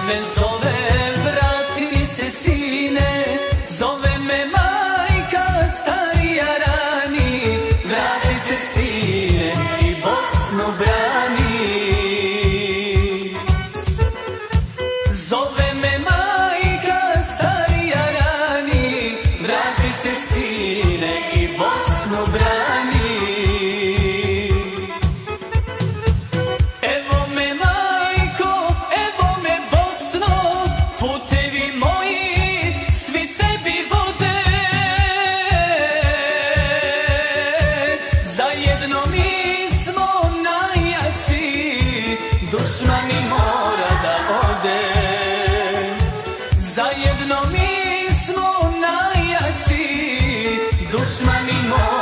me zove, vrati mi se sine, zove me majka starija rani, vrati se sine i Bosnu brani. Zove me majka starija rani, vrati se sine i Bosnu brani. Dušmani mora da ode, zajedno mi smo najjači, dušmani mora